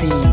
3،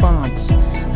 5،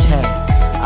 6،